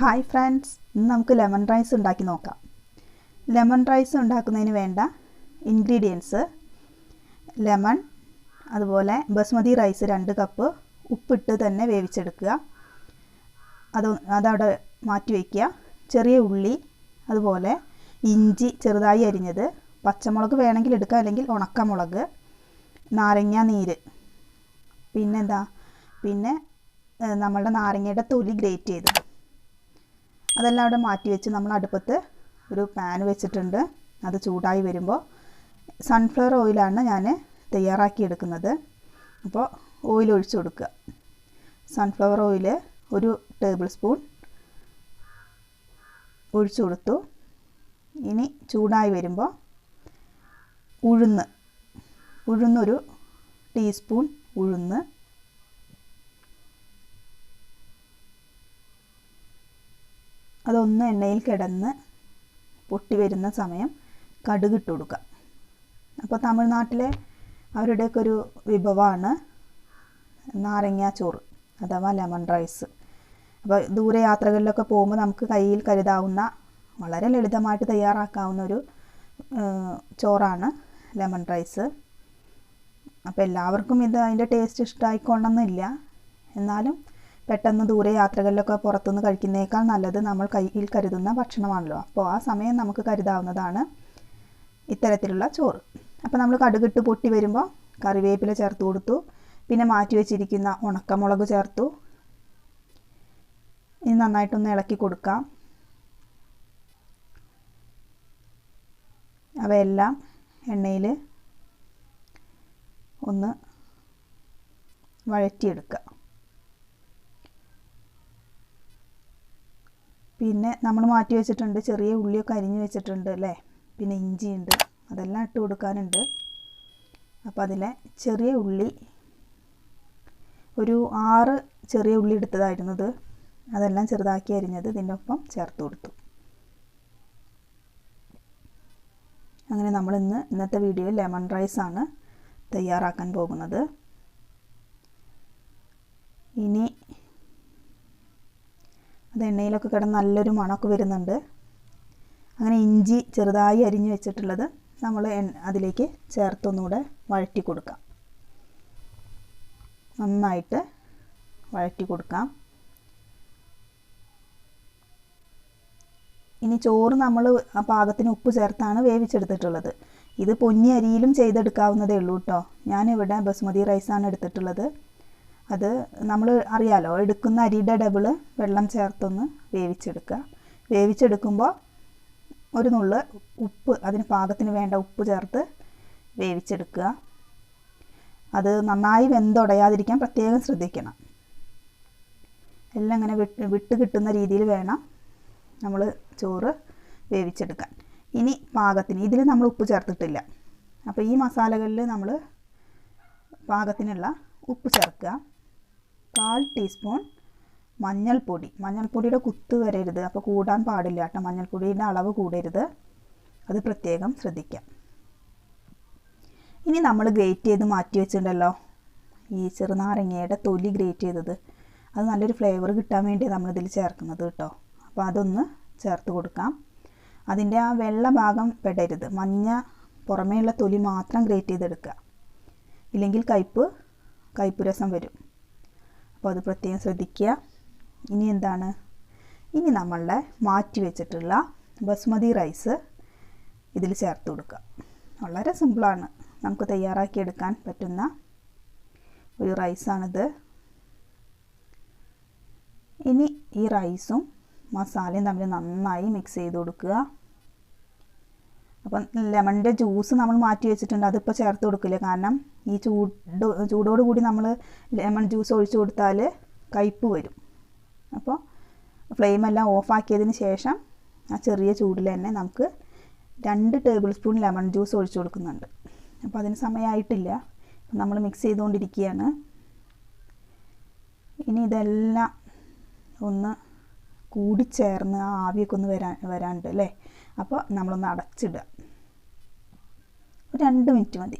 Hi friends, ഇന്ന് നമുക്ക് lemon rice ഉണ്ടാക്കി നോക്കാം. ലെമൺ റൈസ് ഉണ്ടാക്കുന്നതിന് വേണ്ട ഇൻഗ്രീഡിയൻസ്: ലെമൺ, അതുപോലെ ബസ്മതി റൈസ് 2 കപ്പ്, ഉപ്പിട്ട് തന്നെ വേവിച്ചെടുക്കുക. അതവിടെ മാറ്റി വയ്ക്കുക. ചെറിയ ഉള്ളി, അതുപോലെ ഇഞ്ചി ചെറുതായി അരിഞ്ഞത്, പച്ചമുളക് വേണമെങ്കിൽ എടുക്കുക, അല്ലെങ്കിൽ ഉണക്കമുളക്, നാരങ്ങ നീര്, പിന്നെ നമ്മളുടെ നാരങ്ങയുടെ തൊലി ഗ്രേറ്റ് ചെയ്തത്. അതെല്ലാം അവിടെ മാറ്റി വെച്ച് നമ്മൾ അടുപ്പത്ത് ഒരു പാൻ വെച്ചിട്ടുണ്ട്. അത് ചൂടായി വരുമ്പോൾ സൺഫ്ലവർ ഓയിലാണ് ഞാൻ തയ്യാറാക്കിയെടുക്കുന്നത്. അപ്പോൾ ഓയിൽ ഒഴിച്ചു കൊടുക്കുക. സൺഫ്ലവർ ഓയിൽ 1 ടേബിൾ സ്പൂൺ ഒഴിച്ചു കൊടുത്തു. ഇനി ചൂടായി വരുമ്പോൾ ഉഴുന്നൊരു ടീസ്പൂൺ ഉഴുന്ന്, അതൊന്ന് എണ്ണയിൽ കിടന്ന് പൊട്ടി വരുന്ന സമയം കടുക് ഇട്ട് കൊടുക്കുക. അപ്പോൾ തമിഴ്നാട്ടിലെ അവരുടെയൊക്കെ ഒരു വിഭവമാണ് നാരങ്ങാച്ചോറ് അഥവാ ലെമൺ റൈസ്. അപ്പോൾ ദൂരെ യാത്രകളിലൊക്കെ പോകുമ്പോൾ നമുക്ക് കയ്യിൽ കരുതാവുന്ന വളരെ ലളിതമായിട്ട് തയ്യാറാക്കാവുന്ന ഒരു ചോറാണ് ലെമൺ റൈസ്. അപ്പോൾ എല്ലാവർക്കും അതിൻ്റെ ടേസ്റ്റ് ഇഷ്ടമായിക്കൊള്ളണമെന്നില്ല. എന്നാലും പെട്ടെന്ന് ദൂരെ യാത്രകളിലൊക്കെ പുറത്തുനിന്ന് കഴിക്കുന്നതിനേക്കാൾ നല്ലത് നമ്മൾ കയ്യിൽ കരുതുന്ന ഭക്ഷണമാണല്ലോ. അപ്പോൾ ആ സമയം നമുക്ക് കരുതാവുന്നതാണ് ഇത്തരത്തിലുള്ള ചോറ്. അപ്പോൾ നമ്മൾ കടുകിട്ട് പൊട്ടി വരുമ്പോൾ കറിവേപ്പില ചേർത്ത് കൊടുത്തു. പിന്നെ മാറ്റി വെച്ചിരിക്കുന്ന ഉണക്കമുളക് ചേർത്തു. ഇനി നന്നായിട്ടൊന്ന് ഇളക്കി കൊടുക്കാം. അവയെല്ലാം എണ്ണയിൽ ഒന്ന് വഴറ്റിയെടുക്കുക. പിന്നെ നമ്മൾ മാറ്റി വെച്ചിട്ടുണ്ട് ചെറിയ ഉള്ളിയൊക്കെ അരിഞ്ഞ് വെച്ചിട്ടുണ്ട് അല്ലേ. പിന്നെ ഇഞ്ചിയുണ്ട്, അതെല്ലാം ഇട്ട് കൊടുക്കാനുണ്ട്. അപ്പോൾ അതിലെ ചെറിയ ഉള്ളി ഒരു 6 ചെറിയ ഉള്ളി എടുത്തതായിരുന്നത്, അതെല്ലാം ചെറുതാക്കി അരിഞ്ഞത് ഇതിൻ്റെ ഒപ്പം ചേർത്ത് കൊടുത്തു. അങ്ങനെ നമ്മൾ ഇന്നത്തെ വീഡിയോയിൽ ലെമൺ റൈസാണ് തയ്യാറാക്കാൻ പോകുന്നത്. ഇനി അത് എണ്ണയിലൊക്കെ കിടന്ന് നല്ലൊരു മണമൊക്കെ വരുന്നുണ്ട്. അങ്ങനെ ഇഞ്ചി ചെറുതായി അരിഞ്ഞ് വെച്ചിട്ടുള്ളത് നമ്മൾ അതിലേക്ക് ചേർത്തൊന്നുകൂടെ വഴറ്റി കൊടുക്കാം. നന്നായിട്ട് വഴറ്റി കൊടുക്കാം. ഇനി ചോറ് നമ്മൾ ആ പാകത്തിന് ഉപ്പ് ചേർത്താണ് വേവിച്ചെടുത്തിട്ടുള്ളത്. ഇത് പൊന്നി അരിയിലും ചെയ്തെടുക്കാവുന്നതേ ഉള്ളൂ കേട്ടോ. ഞാനിവിടെ ബസ്മതി റൈസാണ് എടുത്തിട്ടുള്ളത്. അത് നമ്മൾ അറിയാലോ, എടുക്കുന്ന അരിയുടെ ഡബിൾ വെള്ളം ചേർത്തൊന്ന് വേവിച്ചെടുക്കുക. വേവിച്ചെടുക്കുമ്പോൾ ഒരു നുള്ള് ഉപ്പ്, അതിന് പാകത്തിന് വേണ്ട ഉപ്പ് ചേർത്ത് വേവിച്ചെടുക്കുക. അത് നന്നായി വെന്തുടയാതിരിക്കാൻ പ്രത്യേകം ശ്രദ്ധിക്കണം. എല്ലാം ഇങ്ങനെ വിട്ട് കിട്ടുന്ന രീതിയിൽ വേണം നമ്മൾ ചോറ് വേവിച്ചെടുക്കാൻ. ഇനി പാകത്തിന്, ഇതിൽ നമ്മൾ ഉപ്പ് ചേർത്തിട്ടില്ല. അപ്പോൾ ഈ മസാലകളിൽ നമ്മൾ പാകത്തിനുള്ള ഉപ്പ് ചേർക്കുക. 1/4 ടീസ്പൂൺ മഞ്ഞൾപ്പൊടിയുടെ കുത്ത് വരരുത്, അപ്പോൾ കൂടാൻ പാടില്ല കേട്ടോ. മഞ്ഞൾപ്പൊടിയുടെ അളവ് കൂടരുത്, അത് പ്രത്യേകം ശ്രദ്ധിക്കാം. ഇനി നമ്മൾ ഗ്രേറ്റ് ചെയ്ത് മാറ്റി വെച്ചിട്ടുണ്ടല്ലോ ഈ ചെറുനാരങ്ങയുടെ തൊലി ഗ്രേറ്റ് ചെയ്തത്, അത് നല്ലൊരു ഫ്ലേവർ കിട്ടാൻ വേണ്ടി നമ്മളിതിൽ ചേർക്കുന്നത് കേട്ടോ. അപ്പോൾ അതൊന്ന് ചേർത്ത് കൊടുക്കാം. അതിൻ്റെ ആ വെള്ള ഭാഗം പെടരുത്, മഞ്ഞ പുറമേയുള്ള തൊലി മാത്രം ഗ്രേറ്റ് ചെയ്തെടുക്കുക. ഇല്ലെങ്കിൽ കയ്പ്പ് രസം വരും. അപ്പോൾ അത് പ്രത്യേകം ശ്രദ്ധിക്കുക. ഇനി നമ്മളുടെ മാറ്റി വെച്ചിട്ടുള്ള ബസ്മതി റൈസ് ഇതിൽ ചേർത്ത് കൊടുക്കുക. വളരെ സിമ്പിളാണ്, നമുക്ക് തയ്യാറാക്കിയെടുക്കാൻ പറ്റുന്ന ഒരു റൈസാണിത്. ഇനി ഈ റൈസും മസാലയും തമ്മിൽ നന്നായി മിക്സ് ചെയ്ത് കൊടുക്കുക. അപ്പം ലെമണിൻ്റെ ജ്യൂസ് നമ്മൾ മാറ്റി വെച്ചിട്ടുണ്ട്, അതിപ്പോൾ ചേർത്ത് കൊടുക്കില്ല. കാരണം ഈ ചൂടോടുകൂടി നമ്മൾ ലെമൺ ജ്യൂസ് ഒഴിച്ചു കൊടുത്താൽ കയ്പ്പ് വരും. അപ്പോൾ ഫ്ലെയിമെല്ലാം ഓഫാക്കിയതിന് ശേഷം ആ ചെറിയ ചൂടിൽ തന്നെ നമുക്ക് 2 ടേബിൾ സ്പൂൺ ലെമൺ ജ്യൂസ് ഒഴിച്ചു കൊടുക്കുന്നുണ്ട്. അപ്പോൾ അതിന് സമയമായിട്ടില്ല, നമ്മൾ മിക്സ് ചെയ്തുകൊണ്ടിരിക്കുകയാണ്. ഇനി ഇതെല്ലാം ഒന്ന് കൂടിച്ചേർന്ന് ആ ആവിയൊക്കെ ഒന്ന് വരാനുണ്ട് അല്ലേ. അപ്പോൾ നമ്മളൊന്ന് അടച്ചിടുക. ഒരു 2 മിനിറ്റ് മതി,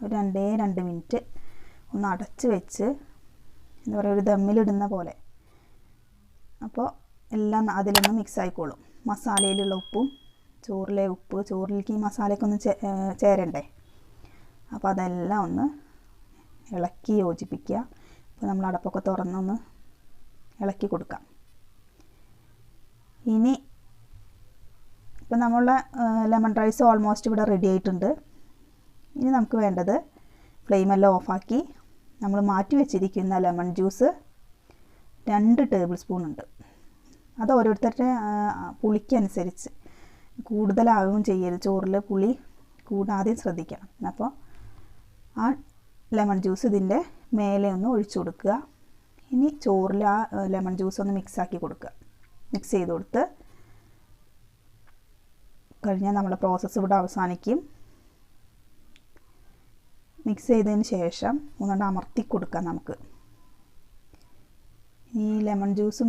ഒരു 2 മിനിറ്റ് ഒന്ന് അടച്ച് വെച്ച്, എന്താ പറയുക, ഒരു ദമ്മിലിടുന്ന പോലെ. അപ്പോൾ എല്ലാം അതിലൊന്ന് മിക്സ് ആയിക്കോളും. മസാലയിലുള്ള ഉപ്പും ചോറിലെ ഉപ്പ്, ചോറിലേക്ക് ഈ മസാലയൊക്കെ ഒന്ന് ചേരണ്ടേ. അപ്പോൾ അതെല്ലാം ഒന്ന് ഇളക്കി യോജിപ്പിക്കുക. അപ്പോൾ നമ്മൾ അടപ്പൊക്കെ തുറന്നൊന്ന് ഇളക്കി കൊടുക്കാം. ഇനി ഇപ്പോൾ നമ്മളുടെ ലെമൺ റൈസ് ഓൾമോസ്റ്റ് ഇവിടെ റെഡി ആയിട്ടുണ്ട്. ഇനി നമുക്ക് വേണ്ടത് ഫ്ലെയിമെല്ലാം ഓഫാക്കി നമ്മൾ മാറ്റി വെച്ചിരിക്കുന്ന ലെമൺ ജ്യൂസ് 2 ടേബിൾ സ്പൂൺ ഉണ്ട്. അത് ഓരോരുത്തരുടെ പുളിക്കനുസരിച്ച് കൂടുതലാവുകയും ചെയ്യരുത്. ചോറിൽ പുളി കൂടാതെ ശ്രദ്ധിക്കണം. അപ്പോൾ ആ ലെമൺ ജ്യൂസ് ഇതിൻ്റെ മേലെ ഒന്ന് ഒഴിച്ചു കൊടുക്കുക. ഇനി ചോറിൽ ആ ലെമൺ ജ്യൂസ് ഒന്ന് മിക്സാക്കി കൊടുക്കുക. മിക്സ് ചെയ്ത് കൊടുത്ത് കഴിഞ്ഞാൽ നമ്മുടെ പ്രോസസ്സ് ഇവിടെ അവസാനിക്കും. മിക്സ് ചെയ്തതിന് ശേഷം ഒന്നുകൊണ്ട് അമർത്തി കൊടുക്കാം നമുക്ക്. ഈ ലെമൺ ജ്യൂസും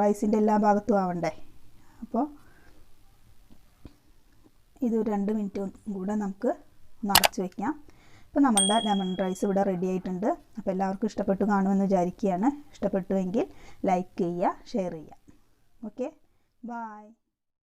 റൈസിൻ്റെ എല്ലാ ഭാഗത്തും ആവണ്ടേ. അപ്പോൾ ഇത് 2 മിനിറ്റ് കൂടെ നമുക്ക് അടച്ച് വയ്ക്കാം. അപ്പോൾ നമ്മളുടെ ലെമൺ റൈസ് ഇവിടെ റെഡി ആയിട്ടുണ്ട്. അപ്പോൾ എല്ലാവർക്കും ഇഷ്ടപ്പെട്ടു കാണുമെന്ന് വിചാരിക്കുകയാണ്. ഇഷ്ടപ്പെട്ടുവെങ്കിൽ ലൈക്ക് ചെയ്യുക, ഷെയർ ചെയ്യുക. Okay, by.